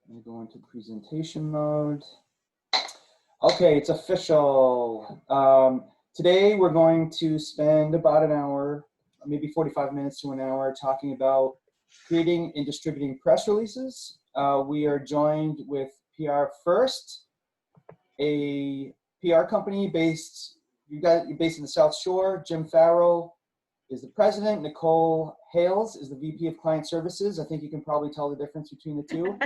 Let me go into presentation mode. Okay, it's official. Today we're going to spend about an hour, maybe 45 minutes to an hour, talking about creating and distributing press releases. We are joined with PR First, a PR company based in the South Shore. Jim Farrell is the president. Nicole Hales is the VP of Client Services. I think you can probably tell the difference between the two.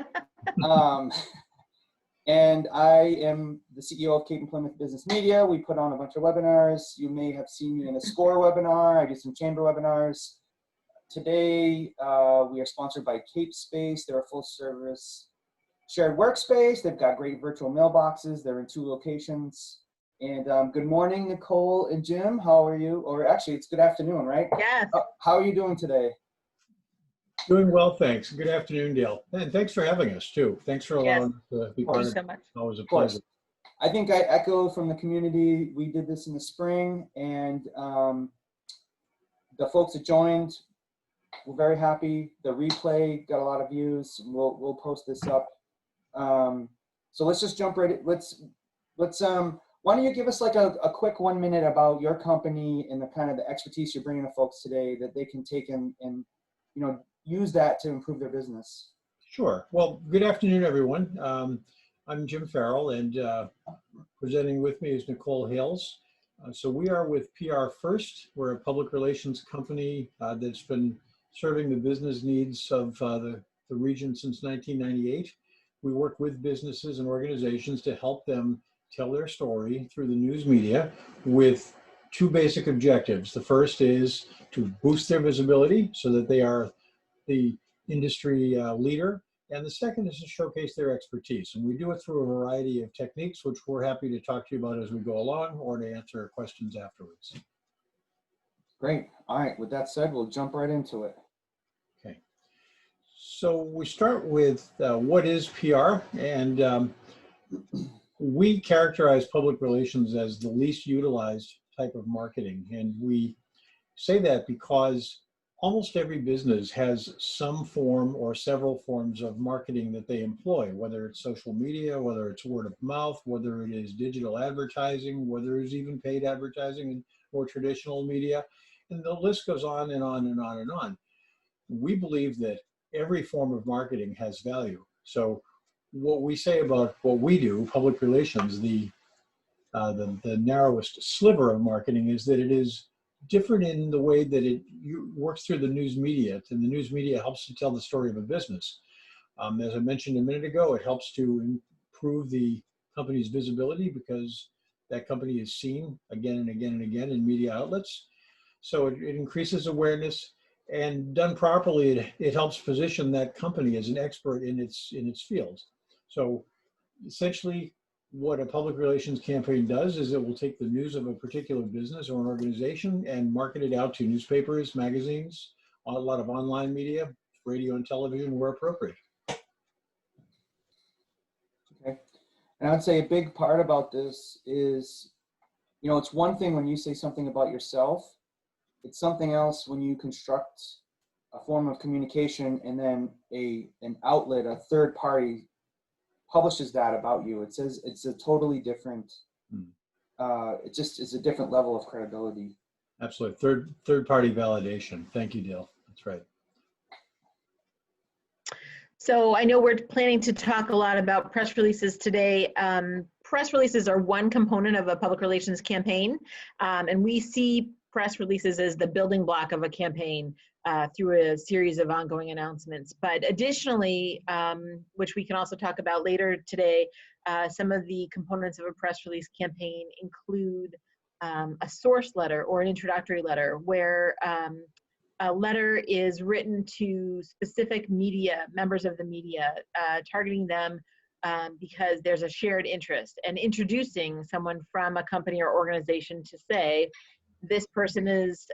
And I am the CEO of Cape and Plymouth Business Media. We put on a bunch of webinars. You may have seen me in a SCORE webinar. I do some chamber webinars. Today, we are sponsored by Cape Space. They're a full service shared workspace. They've got great virtual mailboxes. They're in 2 locations. And good morning, Nicole and Jim. How are you? Or actually, it's good afternoon, right? Yes. How are you doing today? Doing well, thanks. Good afternoon, Dale. And thanks for having us, too. Thanks for allowing us to be part of it. So much. It's always a pleasure. I think I echo from the community. We did this in the spring, and the folks that joined were very happy. The replay got a lot of views. We'll post this up. So let's just jump right in. Let's why don't you give us like a quick 1 minute about your company and the kind of the expertise you're bringing to folks today that they can take and use that to improve their business. Sure. Well, good afternoon, everyone. I'm Jim Farrell, and presenting with me is Nicole Hales. So we are with PR First. We're a public relations company that's been serving the business needs of the region since 1998. We work with businesses and organizations to help them tell their story through the news media with 2 basic objectives. The first is to boost their visibility so that they are the industry leader, and the second is to showcase their expertise. And we do it through a variety of techniques, which we're happy to talk to you about as we go along or to answer questions afterwards. Great. All right. With that said, we'll jump right into it. Okay. So we start with what is PR, and we characterize public relations as the least utilized type of marketing. And we say that because almost every business has some form or several forms of marketing that they employ, whether it's social media, whether it's word of mouth, whether it is digital advertising, whether it's even paid advertising or traditional media. And the list goes on and on and on and on. We believe that every form of marketing has value. So what we say about what we do, public relations, the narrowest sliver of marketing is that it is different in the way that it works through the news media, and the news media helps to tell the story of a business. As I mentioned a minute ago, it helps to improve the company's visibility because that company is seen again and again and again in media outlets. So it increases awareness, and done properly, it helps position that company as an expert in its field. So essentially, what a public relations campaign does is it will take the news of a particular business or an organization and market it out to newspapers, magazines, a lot of online media, radio and television where appropriate. Okay. And I would say a big part about this is, it's one thing when you say something about yourself. It's something else when you construct a form of communication and then an outlet, a third party, publishes that about you. It says it's a totally different, it's a different level of credibility. Absolutely. Third party validation. Thank you, Dale. That's right. So I know we're planning to talk a lot about press releases today. Press releases are one component of a public relations campaign, and we see press releases as the building block of a campaign through a series of ongoing announcements. But additionally, which we can also talk about later today, some of the components of a press release campaign include a source letter or an introductory letter where a letter is written to specific media, members of the media, targeting them because there's a shared interest, and introducing someone from a company or organization to say, this person is,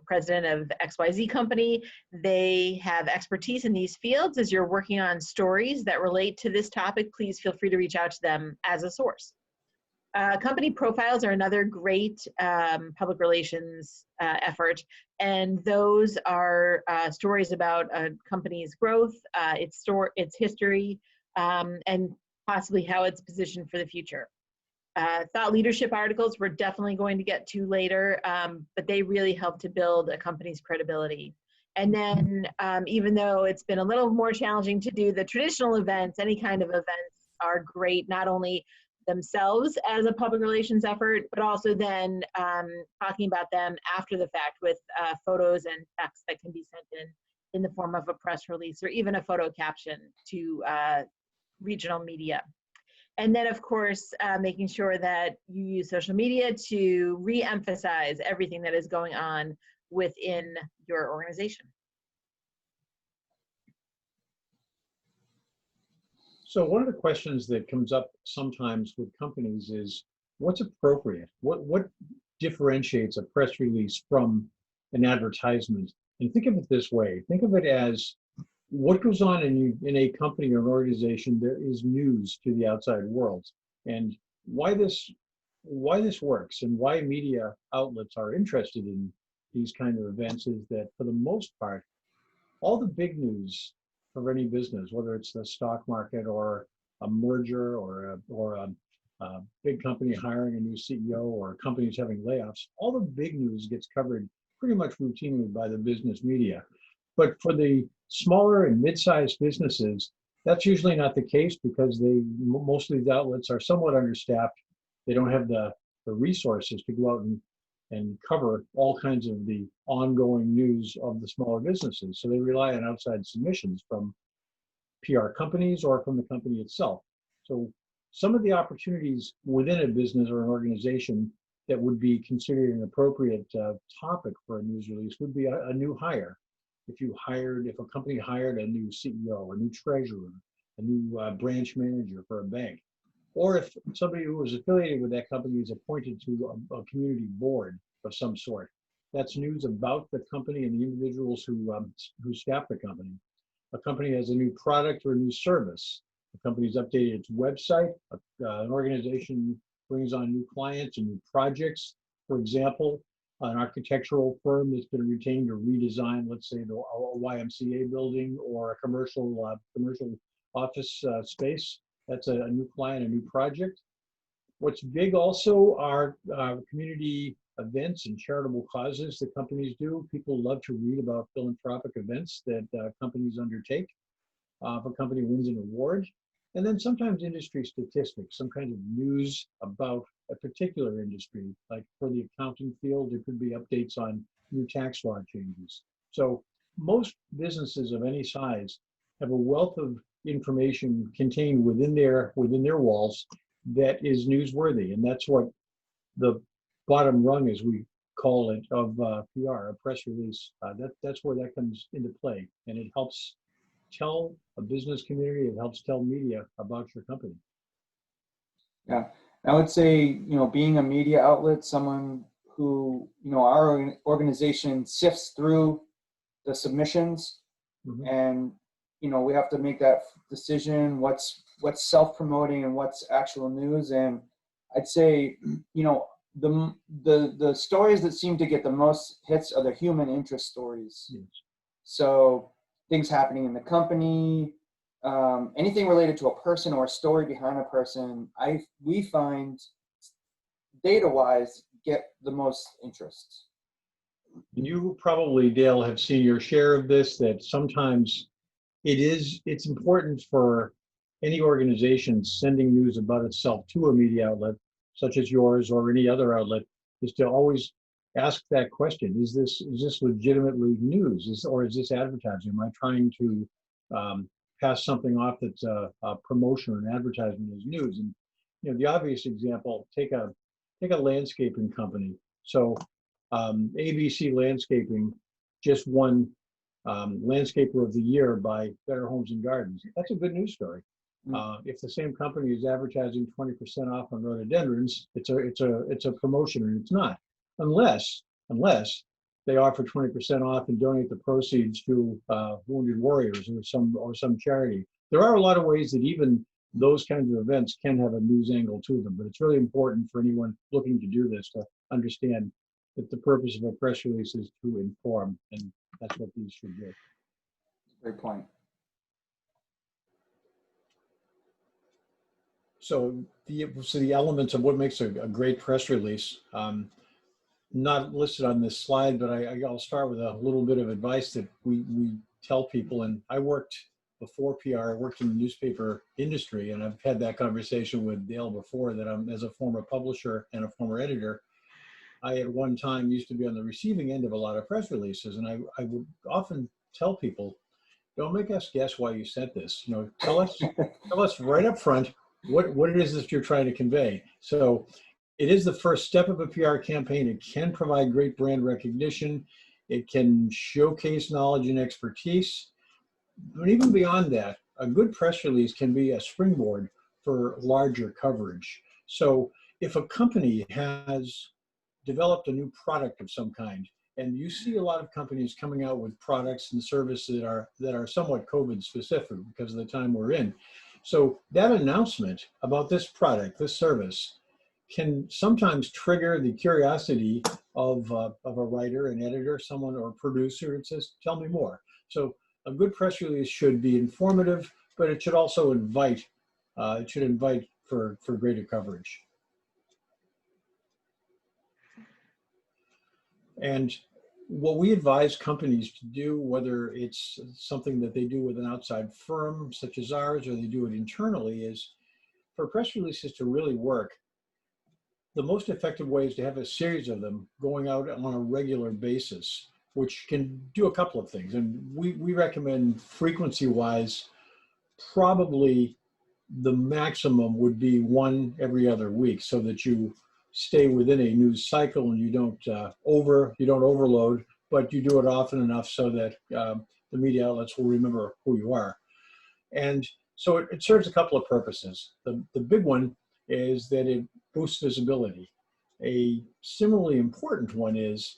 president of XYZ company. They have expertise in these fields. As you're working on stories that relate to this topic, please feel free to reach out to them as a source. Company profiles are another great public relations effort, and those are stories about a company's growth, its history, and possibly how it's positioned for the future. Thought leadership articles we're definitely going to get to later, but they really help to build a company's credibility. And then even though it's been a little more challenging to do the traditional events, any kind of events are great, not only themselves as a public relations effort, but also then talking about them after the fact with photos and text that can be sent in the form of a press release or even a photo caption to regional media. And then, of course, making sure that you use social media to re-emphasize everything that is going on within your organization. So one of the questions that comes up sometimes with companies is what's appropriate? What differentiates a press release from an advertisement? And think of it this way. Think of it as what goes on in a company or an organization. There is news to the outside world. And why this works and why media outlets are interested in these kind of events is that for the most part, all the big news of any business, whether it's the stock market or a merger or a big company hiring a new CEO or companies having layoffs, all the big news gets covered pretty much routinely by the business media. But for the smaller and mid-sized businesses, that's usually not the case because most of these outlets are somewhat understaffed. They don't have the resources to go out and cover all kinds of the ongoing news of the smaller businesses. So they rely on outside submissions from PR companies or from the company itself. So some of the opportunities within a business or an organization that would be considered an appropriate topic for a news release would be a new hire. If a company hired a new CEO, a new treasurer, a new branch manager for a bank, or if somebody who was affiliated with that company is appointed to a community board of some sort, that's news about the company and the individuals who staff the company. A company has a new product or a new service. The company's updated its website. An organization brings on new clients and new projects. For example, an architectural firm that's been retained to redesign, let's say, the YMCA building or a commercial office space. That's a new client, a new project. What's big also are community events and charitable causes that companies do. People love to read about philanthropic events that companies undertake. If a company wins an award. And then sometimes industry statistics, some kind of news about a particular industry, like for the accounting field, there could be updates on new tax law changes. So most businesses of any size have a wealth of information contained within their walls that is newsworthy. And that's what the bottom rung, as we call it, of PR, a press release, that's where that comes into play. And it helps tell a business community, it helps tell media about your company. Yeah, I would say, being a media outlet, someone who, our organization sifts through the submissions, Mm-hmm. and, we have to make that decision, what's self-promoting and what's actual news. And I'd say, the stories that seem to get the most hits are the human interest stories. Yes. So things happening in the company, anything related to a person or a story behind a person, we find data-wise get the most interest. And you probably, Dale, have seen your share of this, that sometimes it's important for any organization sending news about itself to a media outlet, such as yours or any other outlet, is to always ask that question: Is this legitimately news, or is this advertising? Am I trying to pass something off that's a promotion or an advertisement as news? And the obvious example: take a landscaping company. So ABC Landscaping just won Landscaper of the Year by Better Homes and Gardens. That's a good news story. If the same company is advertising 20% off on rhododendrons, it's a promotion, and it's not, unless they offer 20% off and donate the proceeds to Wounded Warriors or some charity. There are a lot of ways that even those kinds of events can have a news angle to them. But it's really important for anyone looking to do this to understand that the purpose of a press release is to inform, and that's what these should do. Great point. So the elements of what makes a great press release, not listed on this slide, but I'll start with a little bit of advice that we tell people. And I worked before PR, I worked in the newspaper industry, and I've had that conversation with Dale before, that I'm, as a former publisher and a former editor, I at one time used to be on the receiving end of a lot of press releases. And I would often tell people, don't make us guess why you sent this. You know, tell us right up front what it is that you're trying to convey. So it is the first step of a PR campaign. It can provide great brand recognition. It can showcase knowledge and expertise. But even beyond that, a good press release can be a springboard for larger coverage. So if a company has developed a new product of some kind, and you see a lot of companies coming out with products and services that are somewhat COVID specific because of the time we're in. So that announcement about this product, this service, can sometimes trigger the curiosity of a writer, an editor, someone, or a producer, and says, tell me more. So a good press release should be informative, but it should also invite, for greater coverage. And what we advise companies to do, whether it's something that they do with an outside firm such as ours, or they do it internally, is for press releases to really work, the most effective way is to have a series of them going out on a regular basis, which can do a couple of things. And we recommend frequency-wise, probably the maximum would be one every other week, so that you stay within a news cycle and you don't overload, but you do it often enough so that the media outlets will remember who you are. And so it serves a couple of purposes. The big one is that it boosts visibility. A similarly important one is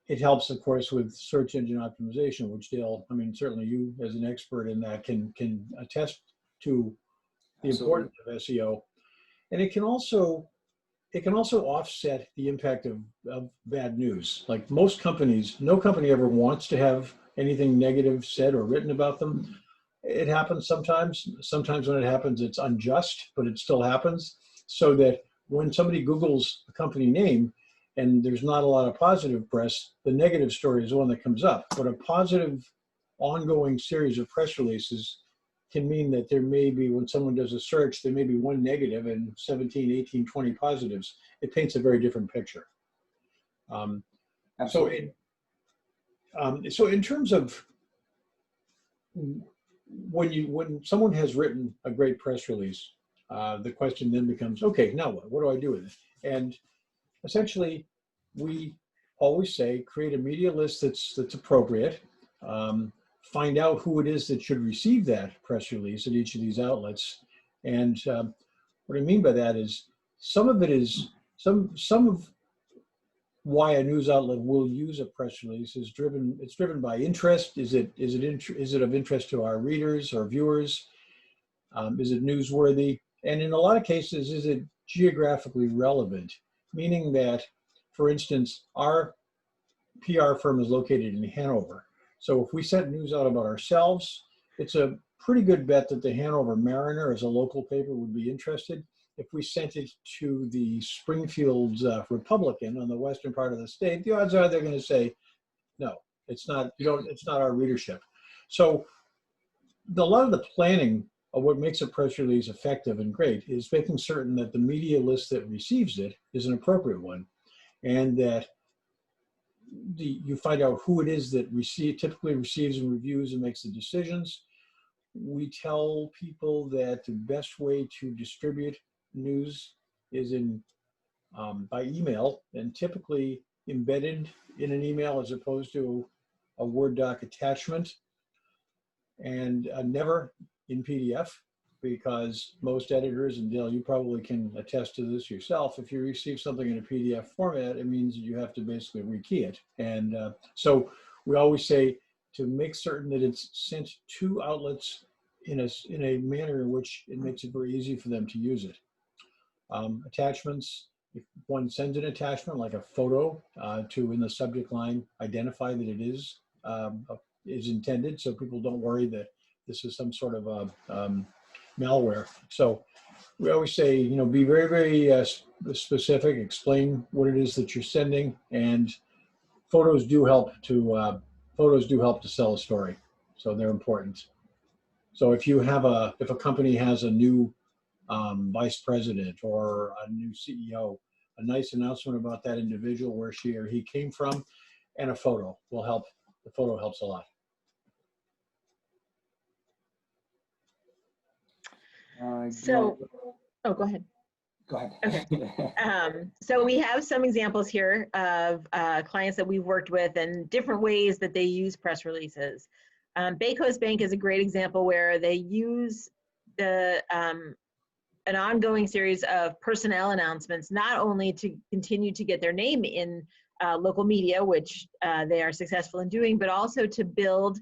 it helps, of course, with search engine optimization, which Dale, I mean, certainly you as an expert in that can attest to the Absolutely. importance of SEO. And it can also offset the impact of bad news. Like most companies, no company ever wants to have anything negative said or written about them. It happens sometimes. Sometimes when it happens, it's unjust, but it still happens. So that when somebody Googles a company name and there's not a lot of positive press, the negative story is the one that comes up. But a positive ongoing series of press releases can mean that there may be, when someone does a search, there may be one negative and 17, 18, 20 positives. It paints a very different picture. Absolutely. So in terms of when someone has written a great press release, the question then becomes, okay, now what? What do I do with it? And essentially, we always say create a media list that's appropriate. Find out who it is that should receive that press release at each of these outlets. And what I mean by that is some of it is some of why a news outlet will use a press release is driven by interest. Is it of interest to our readers or viewers? Is it newsworthy? And in a lot of cases, is it geographically relevant? Meaning that, for instance, our PR firm is located in Hanover. So if we sent news out about ourselves, it's a pretty good bet that the Hanover Mariner as a local paper would be interested. If we sent it to the Springfield Republican on the western part of the state, the odds are they're going to say, no, it's not, it's not our readership. So a lot of the planning of what makes a press release effective and great is making certain that the media list that receives it is an appropriate one, and that you find out who it is that typically receives and reviews and makes the decisions. We tell people that the best way to distribute news is by email, and typically embedded in an email as opposed to a Word doc attachment, and never in PDF, because most editors, and Dale, you probably can attest to this yourself, if you receive something in a PDF format, it means you have to basically rekey it. And so we always say to make certain that it's sent to outlets in a manner in which it makes it very easy for them to use it. Attachments, if one sends an attachment like a photo to, in the subject line, identify that it is intended, so people don't worry that this is some sort of malware. So we always say, you know, be very, very specific, explain what it is that you're sending, and photos do help to sell a story. So they're important. So if a company has a new vice president or a new CEO, a nice announcement about that individual, where she or he came from, and a photo will help. The photo helps a lot. So, oh, go ahead. Go ahead. Okay. So we have some examples here of clients that we've worked with and different ways that they use press releases. Bay Coast Bank is a great example where they use an ongoing series of personnel announcements, not only to continue to get their name in local media, which they are successful in doing, but also to build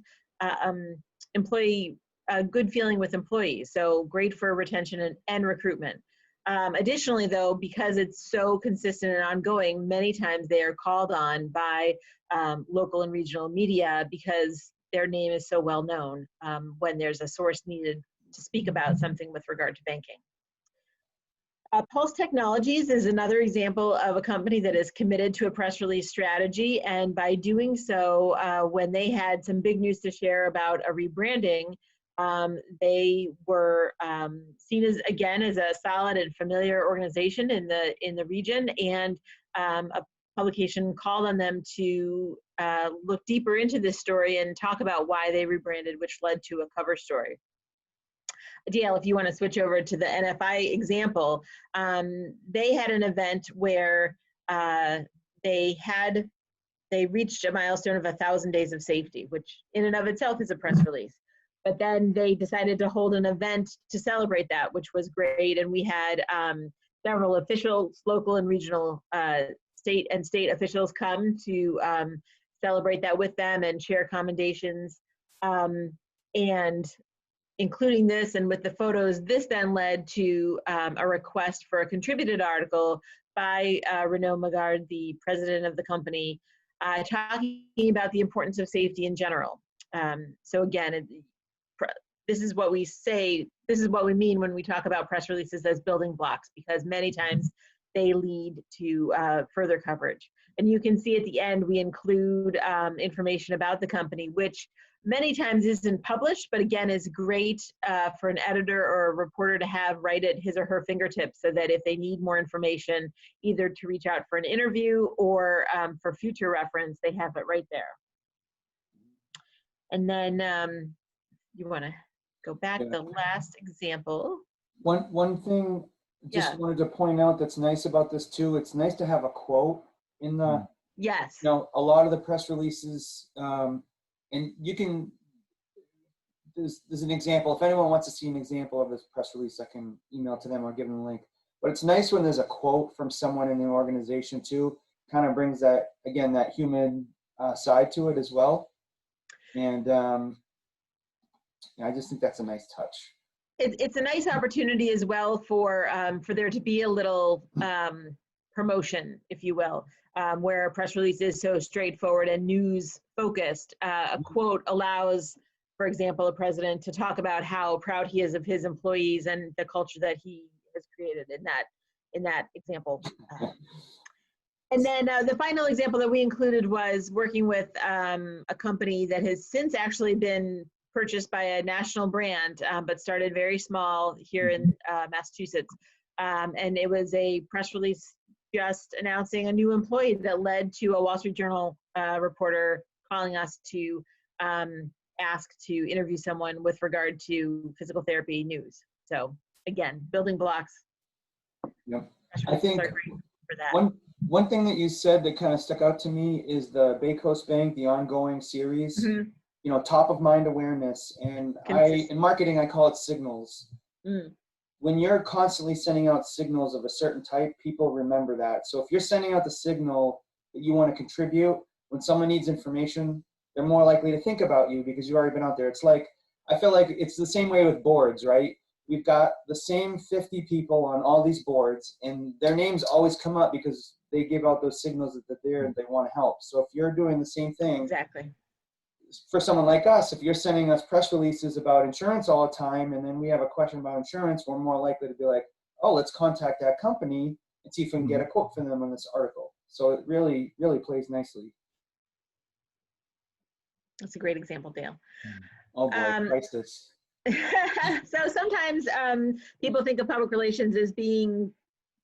employee good feeling with employees. So great for retention and recruitment. Additionally, though, because it's so consistent and ongoing, many times they are called on by local and regional media because their name is so well known when there's a source needed to speak about something with regard to banking. Pulse Technologies is another example of a company that is committed to a press release strategy, and by doing so, when they had some big news to share about a rebranding, they were seen as, again, as a solid and familiar organization in the region, and a publication called on them to look deeper into this story and talk about why they rebranded, which led to a cover story. DL, if you want to switch over to the NFI example, they had an event where they reached a milestone of 1,000 days of safety, which in and of itself is a press release. But then they decided to hold an event to celebrate that, which was great. And we had several officials, local and regional state officials come to celebrate that with them and share commendations. And including this and with the photos, this then led to a request for a contributed article by Renaud Magard, the president of the company, talking about the importance of safety in general. So again, this is what we say, this is what we mean when we talk about press releases as building blocks, because many times they lead to further coverage. And you can see at the end, we include information about the company, which many times isn't published, but again is great for an editor or a reporter to have right at his or her fingertips, so that if they need more information, either to reach out for an interview or for future reference, they have it right there. And then you want to go back, the last example. One thing just wanted to point out that's nice about this too, it's nice to have a quote in the, yes. You know, a lot of the press releases, and you can, there's an example. If anyone wants to see an example of this press release, I can email to them or give them a link. But it's nice when there's a quote from someone in the organization too, kind of brings that, again, that human side to it as well. And I just think that's a nice touch. It's a nice opportunity as well for there to be a little promotion, if you will, where a press release is so straightforward and news focused. A quote allows, for example, a president to talk about how proud he is of his employees and the culture that he has created in that example. And then the final example that we included was working with a company that has since actually been purchased by a national brand, but started very small here in Massachusetts. And it was a press release just announcing a new employee that led to a Wall Street Journal reporter calling us to ask to interview someone with regard to physical therapy news. So again, building blocks. Yep. I think for that. One thing that you said that kind of stuck out to me is the Bay Coast Bank, the ongoing series. Mm-hmm. You know, top of mind awareness, and in marketing I call it signals. When you're constantly sending out signals of a certain type, people remember that. So if you're sending out the signal that you want to contribute, when someone needs information, they're more likely to think about you because you've already been out there. It's like, I feel like it's the same way with boards, right? We've got the same 50 people on all these boards, and their names always come up because they give out those signals that they're there and they want to help. So if you're doing the same thing, Exactly. for someone like us, if you're sending us press releases about insurance all the time, and then we have a question about insurance, we're more likely to be like, oh, let's contact that company and see if we can get a quote from them on this article. So it really, really plays nicely. That's a great example, Dale. Oh boy, crisis. So sometimes people think of public relations as being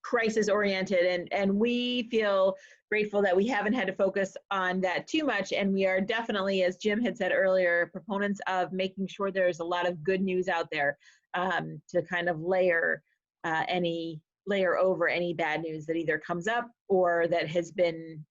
crisis oriented, and we feel grateful that we haven't had to focus on that too much, and we are definitely, as Jim had said earlier, proponents of making sure there's a lot of good news out there to kind of layer over any bad news that either comes up or that has been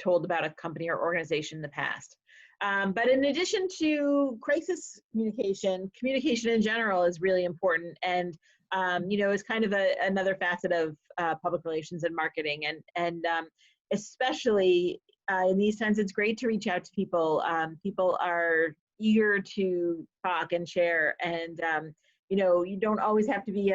told about a company or organization in the past. But in addition to crisis communication in general is really important, and is kind of another facet of public relations and marketing, and especially in these times, it's great to reach out to people. People are eager to talk and share, and you don't always have to be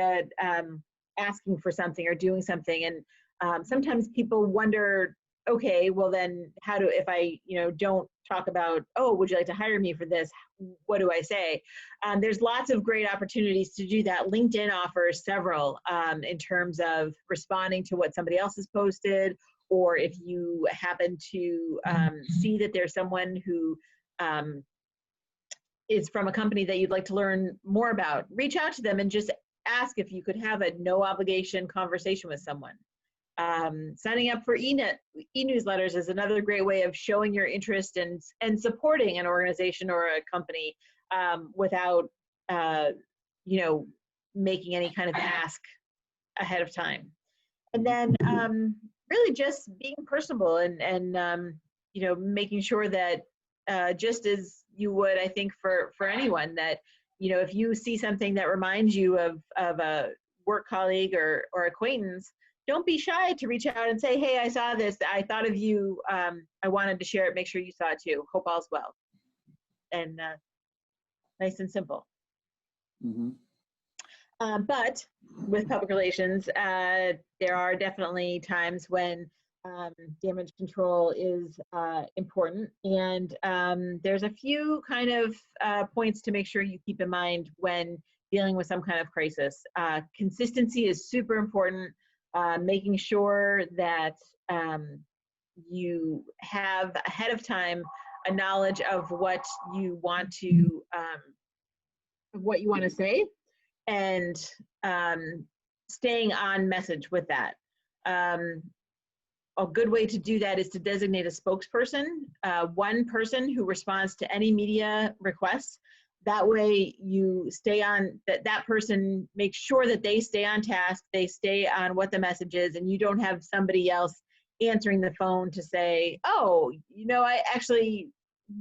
asking for something or doing something, and sometimes people wonder, okay, well then if I, don't talk about, oh, would you like to hire me for this? What do I say? There's lots of great opportunities to do that. LinkedIn offers several in terms of responding to what somebody else has posted, or if you happen to see that there's someone who is from a company that you'd like to learn more about, reach out to them and just ask if you could have a no obligation conversation with someone. Signing up for e-newsletters is another great way of showing your interest and supporting an organization or a company without, making any kind of ask ahead of time. And then really just being personable and making sure that just as you would, I think, for anyone, that, if you see something that reminds you of a work colleague or acquaintance, don't be shy to reach out and say, hey, I saw this. I thought of you. I wanted to share it. Make sure you saw it too. Hope all's well. And nice and simple. Mm-hmm. But with public relations, there are definitely times when damage control is important. And there's a few kind of points to make sure you keep in mind when dealing with some kind of crisis. Consistency is super important. Making sure that you have ahead of time a knowledge of what you want to say, and staying on message with that. A good way to do that is to designate a spokesperson, one person who responds to any media requests. That way you stay on, that person makes sure that they stay on task, they stay on what the message is, and you don't have somebody else answering the phone to say, oh,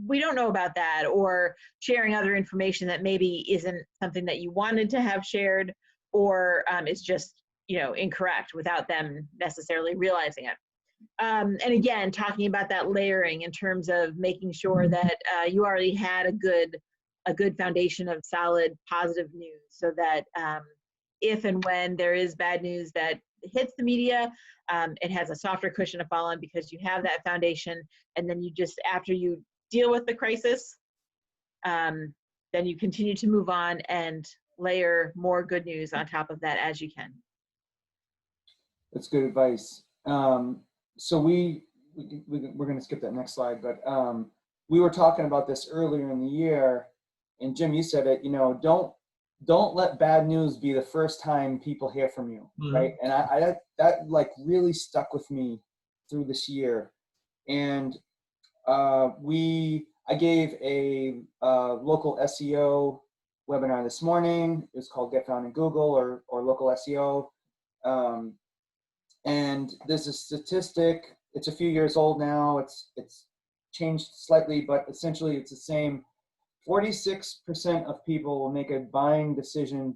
we don't know about that, or sharing other information that maybe isn't something that you wanted to have shared, or is just, incorrect without them necessarily realizing it. And again, talking about that layering in terms of making sure that you already had a good foundation of solid positive news, so that if and when there is bad news that hits the media, it has a softer cushion to fall on because you have that foundation. And then you just, after you deal with the crisis, then you continue to move on and layer more good news on top of that as you can. That's good advice. So we're going to skip that next slide, but we were talking about this earlier in the year, and Jim, you said it, don't let bad news be the first time people hear from you, right? And that like really stuck with me through this year. And I gave a local SEO webinar this morning. It was called Get Found in Google or Local SEO. And there's a statistic. It's a few years old now. It's changed slightly, but essentially it's the same. 46% of people will make a buying decision.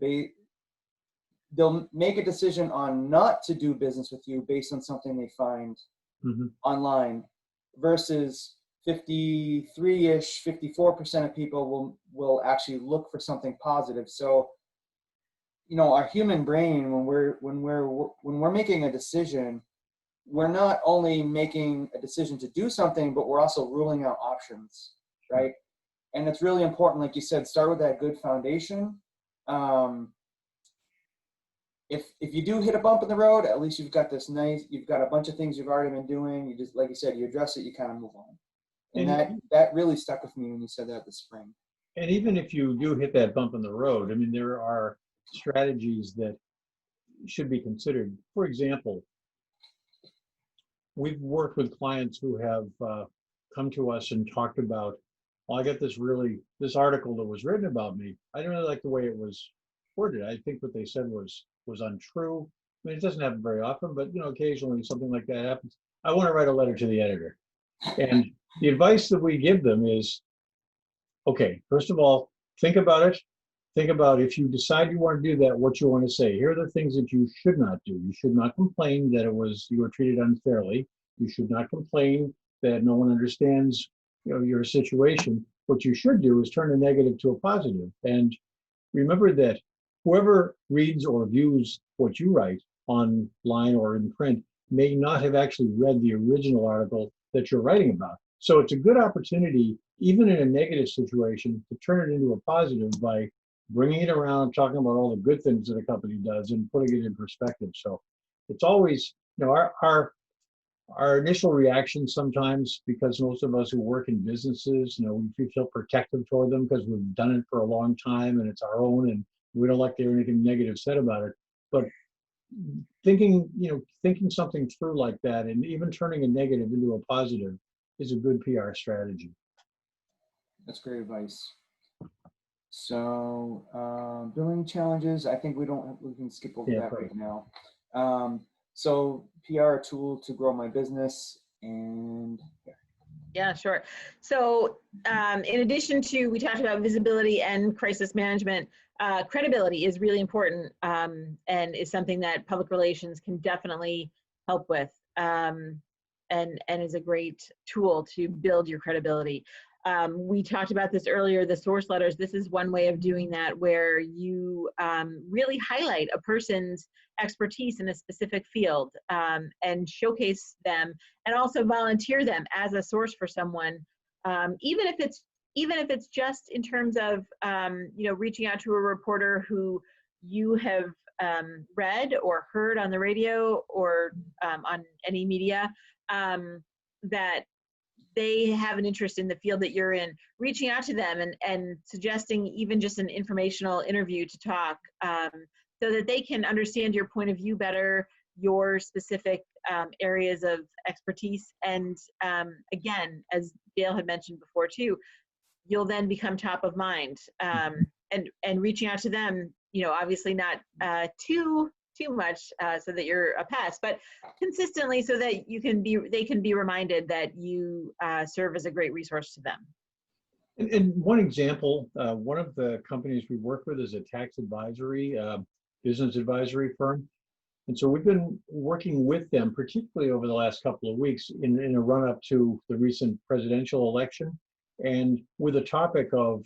They'll make a decision on not to do business with you based on something they find online, versus 53-ish, 54% of people will actually look for something positive. So, you know, our human brain, when we're making a decision, we're not only making a decision to do something, but we're also ruling out options, right? And it's really important, like you said, start with that good foundation. If you do hit a bump in the road, at least you've got you've got a bunch of things you've already been doing. You just, like you said, you address it, you kind of move on. And that really stuck with me when you said that this spring. And even if you do hit that bump in the road, I mean, there are strategies that should be considered. For example, we've worked with clients who have come to us and talked about, well, I got this article that was written about me. I didn't really like the way it was worded. I think what they said was untrue. I mean, it doesn't happen very often, but you know, occasionally something like that happens. I want to write a letter to the editor. And the advice that we give them is, okay, first of all, think about it. Think about if you decide you want to do that, what you want to say. Here are the things that you should not do. You should not complain that you were treated unfairly. You should not complain that no one understands, you know, your situation. What you should do is turn a negative to a positive. And remember that whoever reads or views what you write online or in print may not have actually read the original article that you're writing about. So it's a good opportunity, even in a negative situation, to turn it into a positive by bringing it around, talking about all the good things that a company does and putting it in perspective. So it's always, you know, our initial reaction sometimes, because most of us who work in businesses, you know, we feel protective toward them because we've done it for a long time and it's our own and we don't like to hear anything negative said about it. But thinking something through like that and even turning a negative into a positive is a good PR strategy. That's great advice. So billing challenges, I think we can skip over that right now. So PR, a tool to grow my business, and yeah, sure. So in addition to, we talked about visibility and crisis management, credibility is really important and is something that public relations can definitely help with and is a great tool to build your credibility. We talked about this earlier, the source letters. This is one way of doing that, where you really highlight a person's expertise in a specific field and showcase them, and also volunteer them as a source for someone, even if it's just in terms of you know, reaching out to a reporter who you have read or heard on the radio or on any media that they have an interest in the field that you're in, reaching out to them and suggesting even just an informational interview to talk so that they can understand your point of view better, your specific areas of expertise. And again, as Dale had mentioned before too, you'll then become top of mind and reaching out to them, you know, obviously not too much so that you're a pest, but consistently so that they can be reminded that you serve as a great resource to them. And one example, one of the companies we work with is a tax advisory, business advisory firm. And so we've been working with them, particularly over the last couple of weeks in a run up to the recent presidential election. And with a topic of,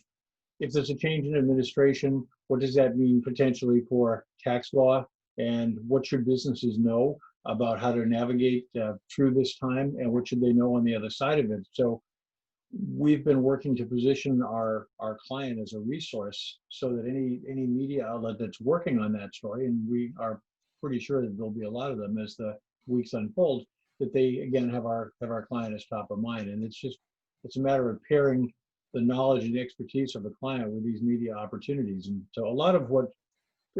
if there's a change in administration, what does that mean potentially for tax law? And what should businesses know about how to navigate through this time, and what should they know on the other side of it? So we've been working to position our client as a resource so that any media outlet that's working on that story, and we are pretty sure that there'll be a lot of them as the weeks unfold, that they again have our client as top of mind. And it's a matter of pairing the knowledge and the expertise of the client with these media opportunities. And so a lot of what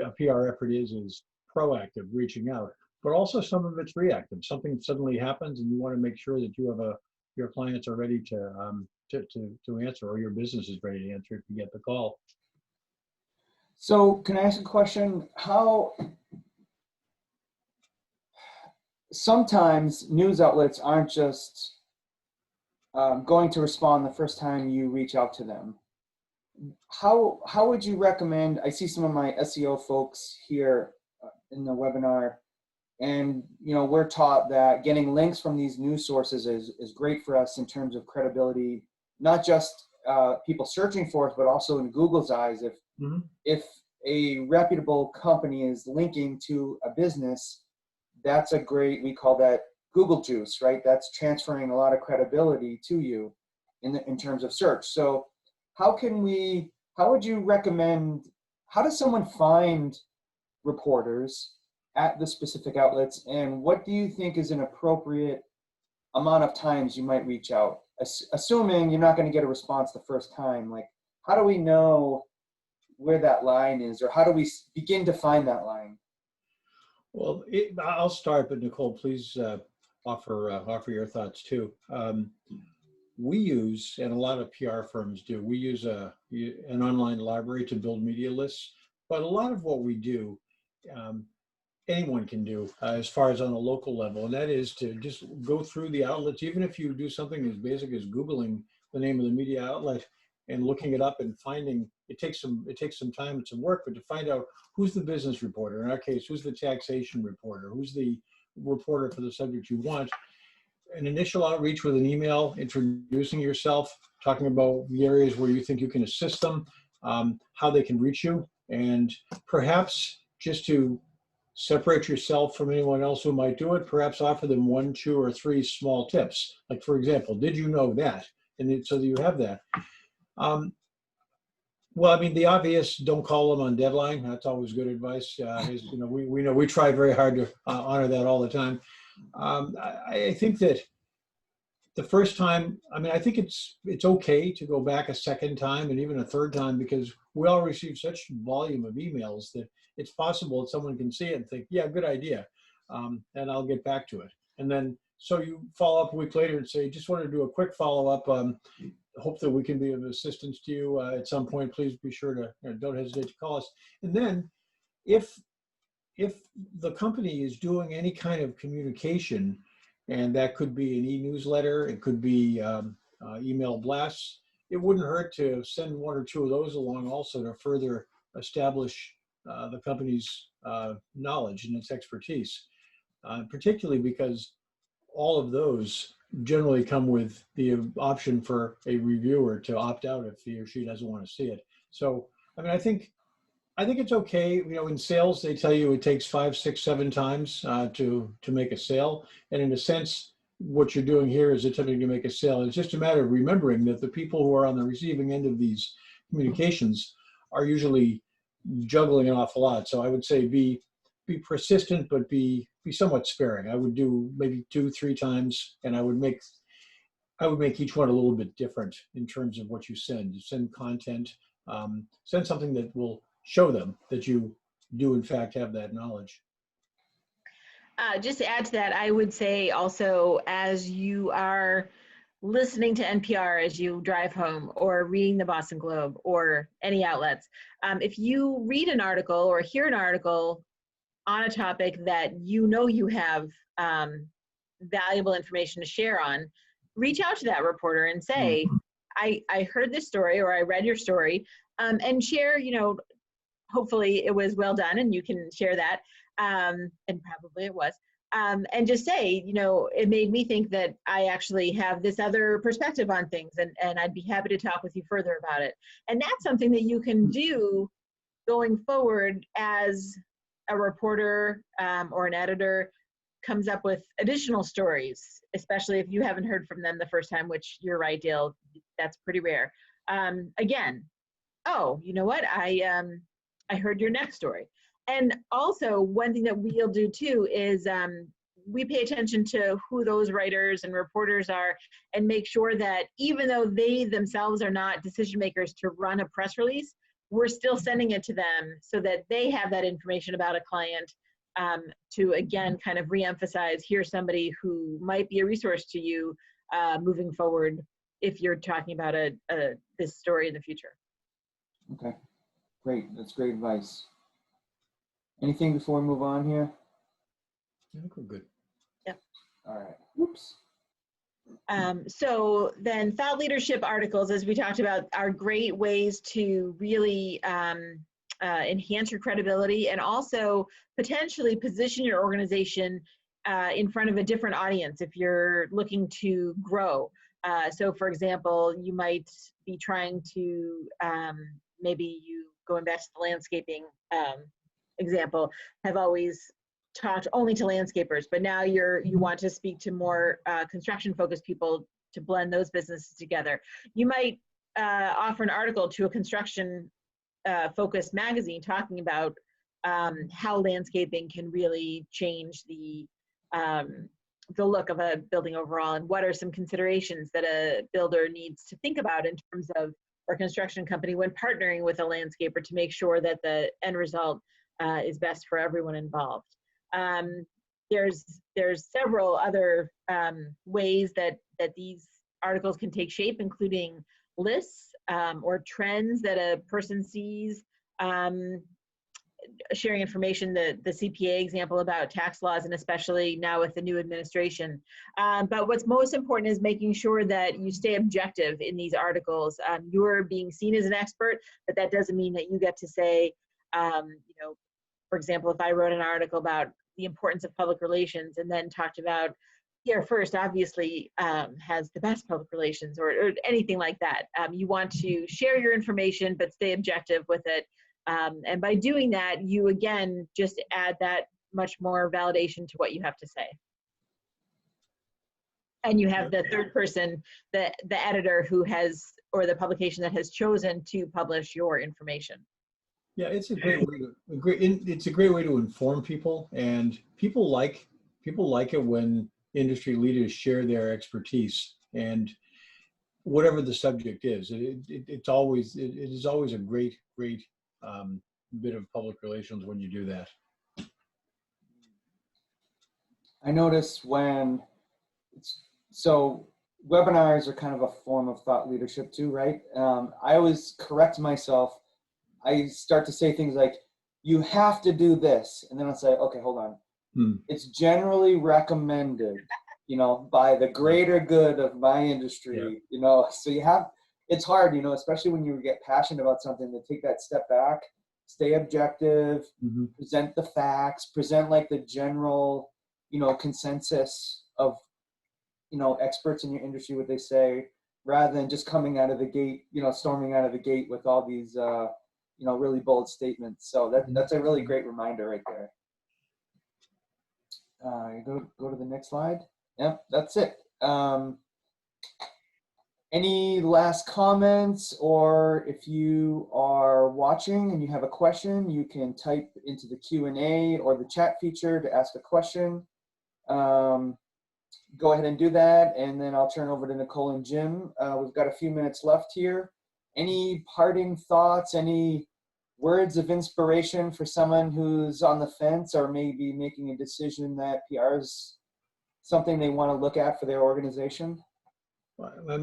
a PR effort is proactive, reaching out, but also some of it's reactive. Something suddenly happens and you want to make sure that you have your clients are ready to answer, or your business is ready to answer if you get the call. So can I ask a question? How sometimes news outlets aren't just going to respond the first time you reach out to them. How would you recommend? I see some of my SEO folks here in the webinar. And, we're taught that getting links from these news sources is great for us in terms of credibility, not just people searching for us, but also in Google's eyes. If a reputable company is linking to a business, that's a great, we call that Google juice, right? That's transferring a lot of credibility to you in terms of search. So how would you recommend, how does someone find reporters at the specific outlets, and what do you think is an appropriate amount of times you might reach out, assuming you're not going to get a response the first time? Like, how do we know where that line is, or how do we begin to find that line? Well, I'll start, but Nicole, please offer your thoughts too. We use, and a lot of PR firms do, we use an online library to build media lists, but a lot of what we do, anyone can do as far as on a local level, and that is to just go through the outlets. Even if you do something as basic as Googling the name of the media outlet and looking it up and finding, it takes some time and some work, but to find out who's the business reporter, in our case, who's the taxation reporter, who's the reporter for the subject you want. An initial outreach with an email, introducing yourself, talking about the areas where you think you can assist them, how they can reach you, and perhaps just to separate yourself from anyone else who might do it, perhaps offer them 1, 2, or 3 small tips. Like, for example, did you know that? And so that you have that. Well, I mean, the obvious, don't call them on deadline. That's always good advice. We know we try very hard to honor that all the time. I think that the first time, I mean, I think it's okay to go back a second time and even a third time, because we all receive such volume of emails that it's possible that someone can see it and think, yeah, good idea, and I'll get back to it. And then, so you follow up a week later and say, just want to do a quick follow-up. Hope that we can be of assistance to you at some point. Please be sure to, don't hesitate to call us. And then if the company is doing any kind of communication, and that could be an e-newsletter, it could be email blasts, it wouldn't hurt to send 1 or 2 of those along also to further establish the company's knowledge and its expertise, particularly because all of those generally come with the option for a reviewer to opt out if he or she doesn't want to see it. So, I mean, I think it's okay. In sales, they tell you it takes 5, 6, 7 times to make a sale. And in a sense, what you're doing here is attempting to make a sale. It's just a matter of remembering that the people who are on the receiving end of these communications are usually juggling an awful lot. So I would say be persistent, but be somewhat sparing. I would do maybe 2, 3 times, and I would make each one a little bit different in terms of what you send. You send content, send something that will show them that you do in fact have that knowledge. Just to add to that, I would say also, as you are listening to NPR as you drive home, or reading the Boston Globe or any outlets, if you read an article or hear an article on a topic that you have valuable information to share on, reach out to that reporter and say, I heard this story, or I read your story, and share, hopefully it was well done and you can share that, and probably it was, and just say, it made me think that I actually have this other perspective on things, and I'd be happy to talk with you further about it. And that's something that you can do going forward as a reporter or an editor comes up with additional stories, especially if you haven't heard from them the first time, which you're right, Dale, that's pretty rare. Again, oh, you know what? I heard your next story. And also, one thing that we'll do too is we pay attention to who those writers and reporters are, and make sure that even though they themselves are not decision makers to run a press release, we're still sending it to them so that they have that information about a client, to again kind of reemphasize, here's somebody who might be a resource to you moving forward if you're talking about this story in the future. Okay, great. That's great advice. Anything before we move on here? I think we're good. Yep. All right. Whoops. So then thought leadership articles, as we talked about, are great ways to really enhance your credibility and also potentially position your organization in front of a different audience if you're looking to grow. So for example, you might be trying to, maybe you, going back to the landscaping example, have always talked only to landscapers, but now you want to speak to more construction focused people to blend those businesses together. You might offer an article to a construction focused magazine talking about how landscaping can really change the look of a building overall, and what are some considerations that a builder needs to think about in terms of, or construction company, when partnering with a landscaper to make sure that the end result is best for everyone involved. There's several other ways that these articles can take shape, including lists or trends that a person sees, sharing information, the CPA example about tax laws, and especially now with the new administration. But what's most important is making sure that you stay objective in these articles. You're being seen as an expert, but that doesn't mean that you get to say, for example, if I wrote an article about the importance of public relations and then talked about PR First obviously has the best public relations, or anything like that. You want to share your information, but stay objective with it. And by doing that, you again just add that much more validation to what you have to say. And you have the third person, the editor who has, or the publication that has chosen to publish your information. Yeah, it's a great way it's a great way to inform people, and people like it when industry leaders share their expertise, and whatever the subject is. It is always a great bit of public relations when you do that. I notice so webinars are kind of a form of thought leadership too, right? I always correct myself. I start to say things like, you have to do this. And then I'll say, okay, hold on. It's generally recommended, by the greater good of my industry, so it's hard, especially when you get passionate about something, to take that step back, stay objective, present the facts, present like the general, consensus of, experts in your industry, what they say, rather than just coming out of the gate, storming out of the gate with all these, really bold statements. So that's a really great reminder right there. Go to the next slide. Yep, that's it. Any last comments, or if you are watching and you have a question, you can type into the Q&A or the chat feature to ask a question. Go ahead and do that, and then I'll turn over to Nicole and Jim. We've got a few minutes left here. Any parting thoughts, any words of inspiration for someone who's on the fence or maybe making a decision that PR is something they want to look at for their organization?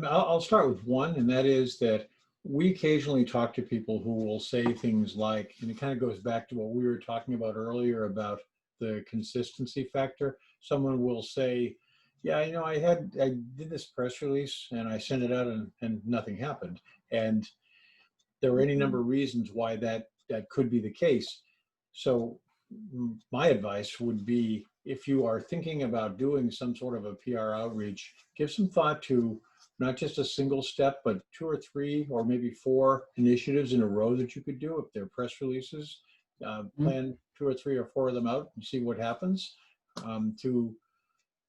I'll start with one, and that is that we occasionally talk to people who will say things like, and it kind of goes back to what we were talking about earlier about the consistency factor. Someone will say, yeah, I did this press release and I sent it out and nothing happened. And there are any number of reasons why that could be the case. So my advice would be, if you are thinking about doing some sort of a PR outreach, give some thought to not just a single step, but 2 or 3 or maybe 4 initiatives in a row that you could do. If they're press releases, plan 2 or 3 or 4 of them out and see what happens. To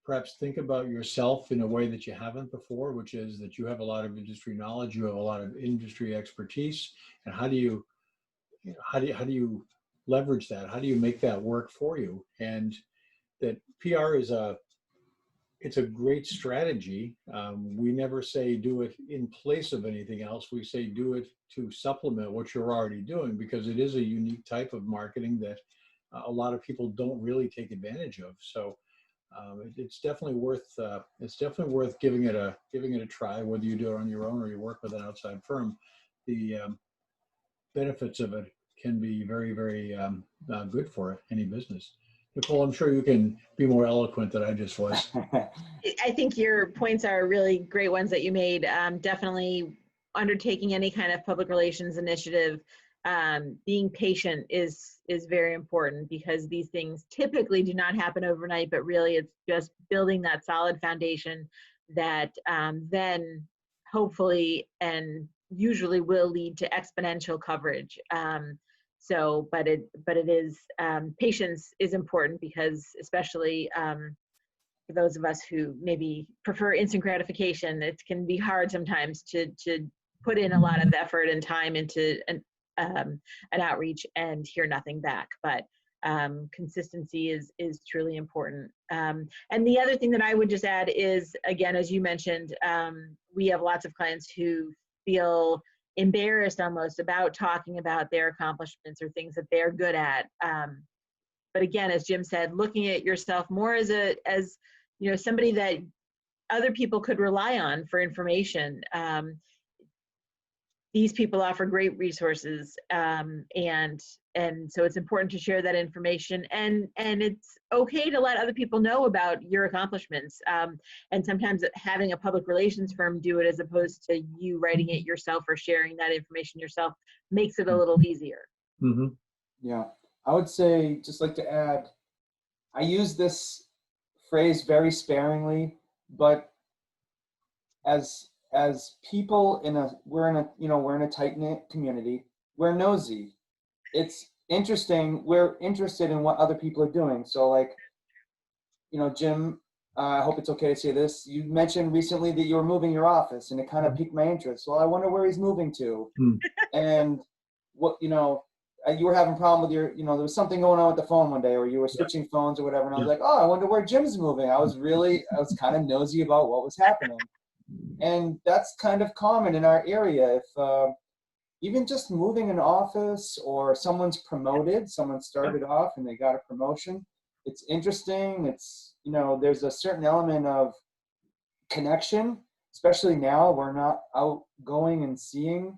perhaps think about yourself in a way that you haven't before, which is that you have a lot of industry knowledge, you have a lot of industry expertise, and how do you leverage that? How do you make that work for you? And that PR it's a great strategy. We never say do it in place of anything else. We say do it to supplement what you're already doing, because it is a unique type of marketing that a lot of people don't really take advantage of. So it's definitely worth giving it a try, whether you do it on your own or you work with an outside firm. The benefits of it can be very, very good for any business. Nicole, I'm sure you can be more eloquent than I just was. I think your points are really great ones that you made. Definitely undertaking any kind of public relations initiative being patient is very important, because these things typically do not happen overnight, but really it's just building that solid foundation that then hopefully and usually will lead to exponential coverage. But it is, patience is important, because especially for those of us who maybe prefer instant gratification, it can be hard sometimes to put in a lot of effort and time into an outreach and hear nothing back. But consistency is truly important. And the other thing that I would just add is, again, as you mentioned, we have lots of clients who feel embarrassed almost about talking about their accomplishments or things that they're good at. But again, as Jim said, looking at yourself more as somebody that other people could rely on for information. These people offer great resources, and so it's important to share that information, and it's okay to let other people know about your accomplishments. And sometimes having a public relations firm do it, as opposed to you writing it yourself or sharing that information yourself, makes it a little easier. Mm-hmm. Yeah, I would say, just like to add, I use this phrase very sparingly, but as people we're in a tight-knit community, we're nosy. It's interesting, we're interested in what other people are doing. So like, Jim, I hope it's okay to say this, you mentioned recently that you were moving your office, and it kind of piqued my interest. Well, I wonder where he's moving to. And what, you were having a problem with your, there was something going on with the phone one day, or you were switching phones or whatever, and I was like, oh, I wonder where Jim's moving. I was kind of nosy about what was happening. And that's kind of common in our area. If even just moving an office, or someone started off and they got a promotion, it's interesting. It's, there's a certain element of connection, especially now we're not out going and seeing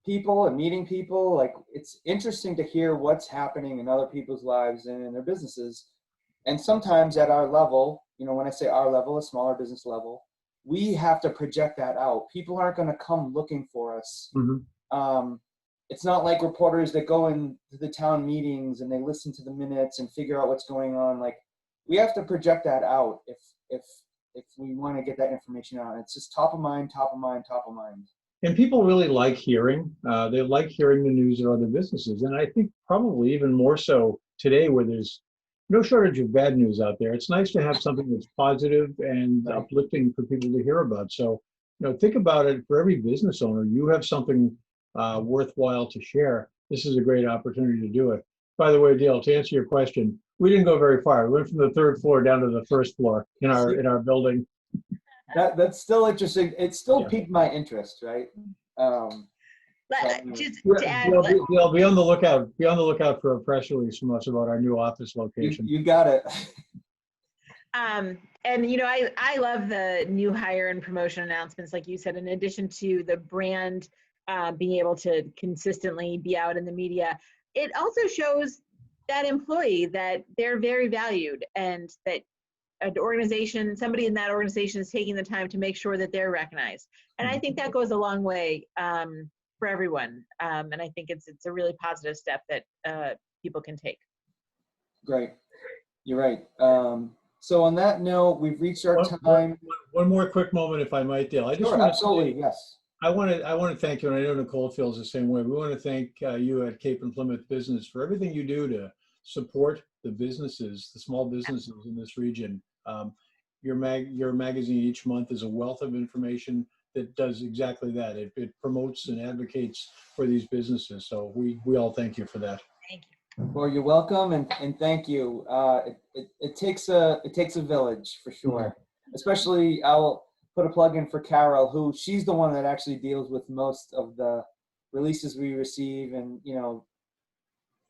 people and meeting people. Like, it's interesting to hear what's happening in other people's lives and in their businesses. And sometimes at our level, when I say our level, a smaller business level, we have to project that out. People aren't going to come looking for us. Mm-hmm. It's not like reporters that go into the town meetings and they listen to the minutes and figure out what's going on. Like, we have to project that out if we want to get that information out. It's just top of mind, top of mind, top of mind. And people really like hearing. They like hearing the news of other businesses. And I think probably even more so today, where there's no shortage of bad news out there. It's nice to have something that's positive and uplifting for people to hear about. So, think about it. For every business owner, you have something worthwhile to share. This is a great opportunity to do it. By the way, Dale, to answer your question, we didn't go very far. We went from the third floor down to the first floor in our building. That's still interesting. It still piqued my interest, right? Just to add, Dale, be on the lookout. Be on the lookout for a press release from us about our new office location. You got it. And I love the new hire and promotion announcements, like you said. In addition to the brand being able to consistently be out in the media, it also shows that employee that they're very valued, and that somebody in that organization is taking the time to make sure that they're recognized. And I think that goes a long way for everyone. And I think it's a really positive step that people can take. Great. You're right. So on that note, we've reached our time. One more quick moment, if I might, Dale. Absolutely, yes. I want to thank you, and I know Nicole feels the same way. We want to thank you at Cape and Plymouth Business for everything you do to support the businesses, the small businesses in this region. Your magazine each month is a wealth of information that does exactly that. It promotes and advocates for these businesses. So we all thank you for that. Thank you. Well, you're welcome, and thank you. It takes a village, for sure. Mm-hmm. Especially, I'll put a plug in for Carol, who she's the one that actually deals with most of the releases we receive, and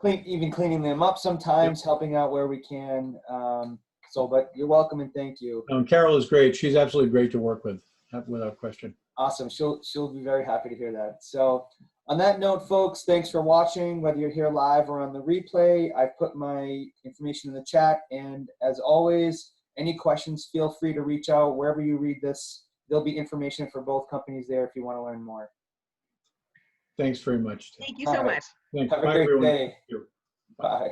even cleaning them up sometimes, helping out where we can. But you're welcome, and thank you. Carol is great. She's absolutely great to work with, without question. Awesome. She'll be very happy to hear that. So on that note, folks, thanks for watching, whether you're here live or on the replay. I've put my information in the chat, and as always, any questions, feel free to reach out wherever you read this. There'll be information for both companies there if you want to learn more. Thanks very much, Tim. Thank you All so right. much. Thanks. Have a Bye, great everyone. day. Thank you. Bye.